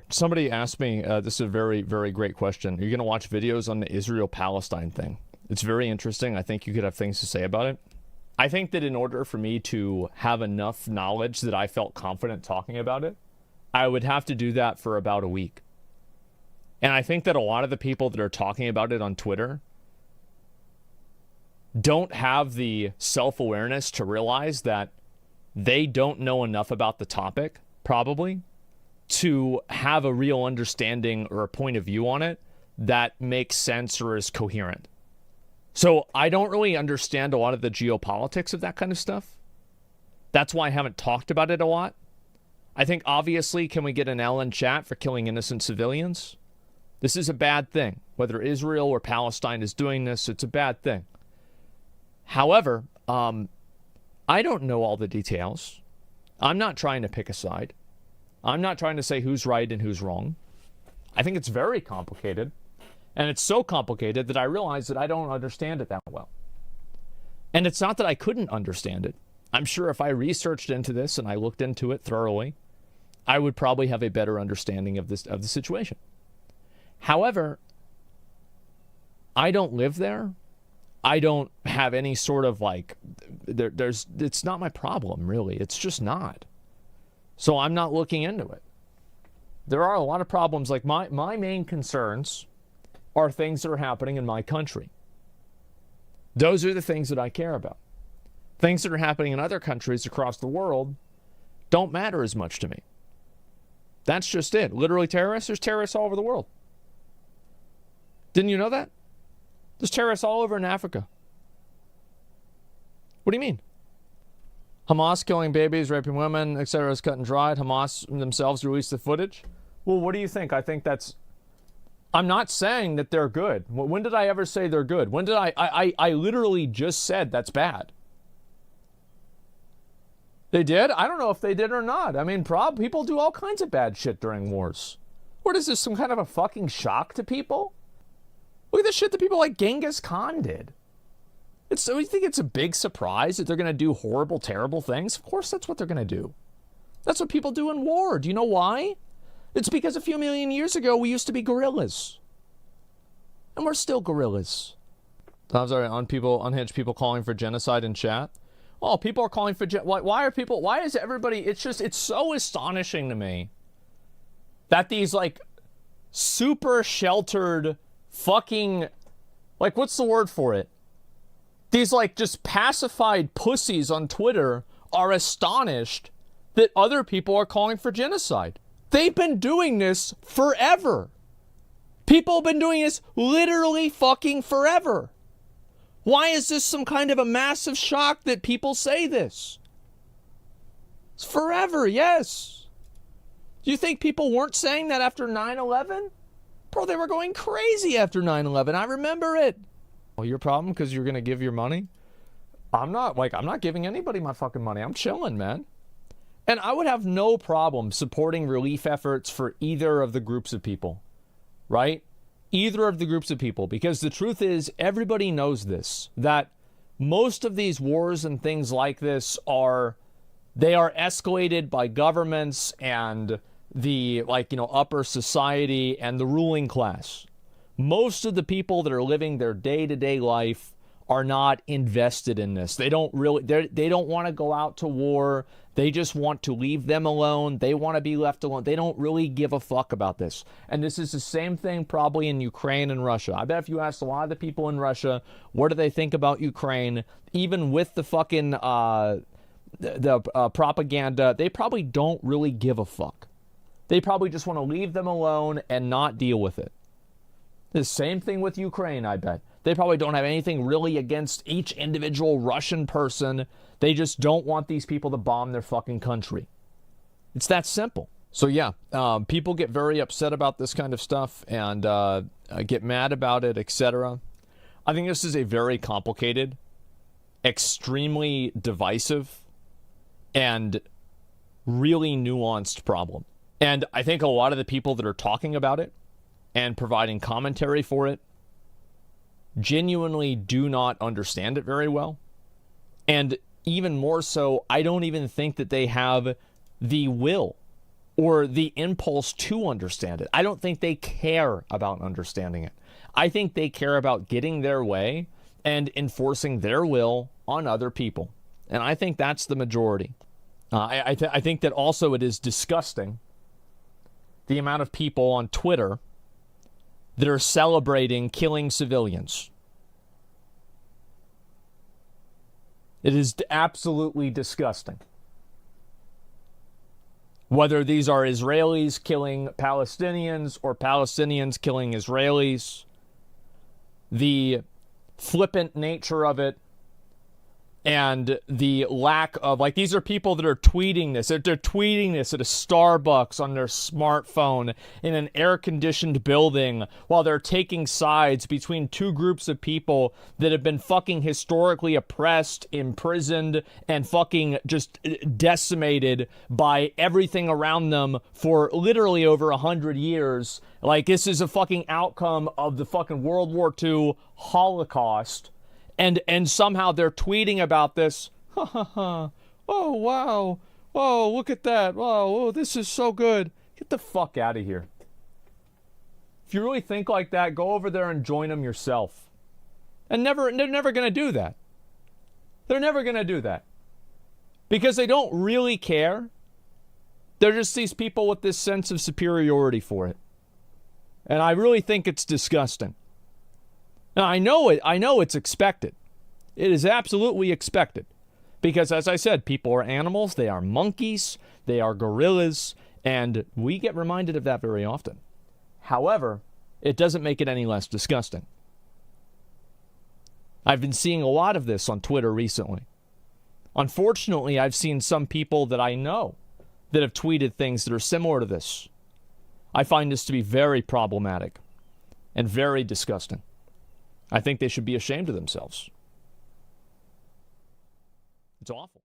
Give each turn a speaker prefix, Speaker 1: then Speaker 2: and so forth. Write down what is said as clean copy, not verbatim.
Speaker 1: Somebody asked me, this is a very, very great question. Are you going to watch videos on the Israel-Palestine thing? It's very interesting. I think you could have things to say about it. I think that in order for me to have enough knowledge that I felt confident talking about it, I would have to do that for about a week. And I think that a lot of the people that are talking about it on Twitter don't have the self-awareness to realize that they don't know enough about the topic, probably, to have a real understanding or a point of view on it that makes sense or is coherent. So I don't really understand a lot of the geopolitics of that kind of stuff. That's why I haven't talked about it a lot. I think, obviously, can we get an L in chat for killing innocent civilians? This is a bad thing. Whether Israel or Palestine is doing this, it's a bad thing. However, I don't know all the details. I'm not trying to pick a side. I'm not trying to say who's right and who's wrong. I think it's very complicated. And it's so complicated that I realize that I don't understand it that well. And it's not that I couldn't understand it. I'm sure if I researched into this and I looked into it thoroughly, I would probably have a better understanding of the situation. However, I don't live there. I don't have any sort of it's not my problem, really. It's just not. So I'm not looking into it. There are a lot of problems. Like my main concerns are things that are happening in my country. Those are the things that I care about. Things that are happening in other countries across the world don't matter as much to me. That's just it. Literally terrorists, there's terrorists all over the world. Didn't you know that? There's terrorists all over in Africa. What do you mean? Hamas killing babies, raping women, etc. is cut and dried. Hamas themselves released the footage. Well, what do you think? I think that's... I'm not saying that they're good. When did I ever say they're good? When did I literally just said that's bad. They did? I don't know if they did or not. I mean, people do all kinds of bad shit during wars. What is this, some kind of a fucking shock to people? Look at the shit that people like Genghis Khan did. So you think it's a big surprise that they're going to do horrible, terrible things? Of course that's what they're going to do. That's what people do in war. Do you know why? It's because a few million years ago we used to be gorillas. And we're still gorillas. I'm sorry, unhinged people calling for genocide in chat. Oh, people are calling for why is everybody, it's so astonishing to me that these super sheltered fucking, what's the word for it? These just pacified pussies on Twitter are astonished that other people are calling for genocide. They've been doing this forever. People have been doing this literally fucking forever. Why is this some kind of a massive shock that people say this? It's forever, yes. Do you think people weren't saying that after 9/11? Bro, they were going crazy after 9/11. I remember it. Well, your problem because you're going to give your money? I'm not giving anybody my fucking money. I'm chilling, man. And I would have no problem supporting relief efforts for either of the groups of people, right? Either of the groups of people, because the truth is everybody knows this, that most of these wars and things like this are escalated by governments and the upper society and the ruling class. Most of the people that are living their day-to-day life are not invested in this. They don't want to go out to war. They just want to leave them alone. They want to be left alone. They don't really give a fuck about this. And this is the same thing probably in Ukraine and Russia. I bet if you asked a lot of the people in Russia, what do they think about Ukraine, even with the fucking propaganda, they probably don't really give a fuck. They probably just want to leave them alone and not deal with it. The same thing with Ukraine, I bet. They probably don't have anything really against each individual Russian person. They just don't want these people to bomb their fucking country. It's that simple. So yeah, people get very upset about this kind of stuff and get mad about it, etc. I think this is a very complicated, extremely divisive, and really nuanced problem. And I think a lot of the people that are talking about it and providing commentary for it genuinely do not understand it very well. And even more so, I don't even think that they have the will or the impulse to understand it. I don't think they care about understanding it. I think they care about getting their way and enforcing their will on other people. And I think that's the majority. I think that also it is disgusting the amount of people on Twitter that are celebrating killing civilians. It is absolutely disgusting. Whether these are Israelis killing Palestinians or Palestinians killing Israelis, the flippant nature of it, and the lack of, like, these are people that are tweeting this. They're tweeting this at a Starbucks on their smartphone in an air-conditioned building while they're taking sides between two groups of people that have been fucking historically oppressed, imprisoned, and fucking just decimated by everything around them for literally over 100 years. Like, this is a fucking outcome of the fucking World War II Holocaust. And somehow they're tweeting about this. Ha ha ha. Oh, wow. Oh, look at that. Oh, this is so good. Get the fuck out of here. If you really think like that, go over there and join them yourself. And they're never going to do that. They're never going to do that. Because they don't really care. They're just these people with this sense of superiority for it. And I really think it's disgusting. Now, I know it's expected. It is absolutely expected. Because, as I said, people are animals, they are monkeys, they are gorillas, and we get reminded of that very often. However, it doesn't make it any less disgusting. I've been seeing a lot of this on Twitter recently. Unfortunately, I've seen some people that I know that have tweeted things that are similar to this. I find this to be very problematic and very disgusting. I think they should be ashamed of themselves. It's awful.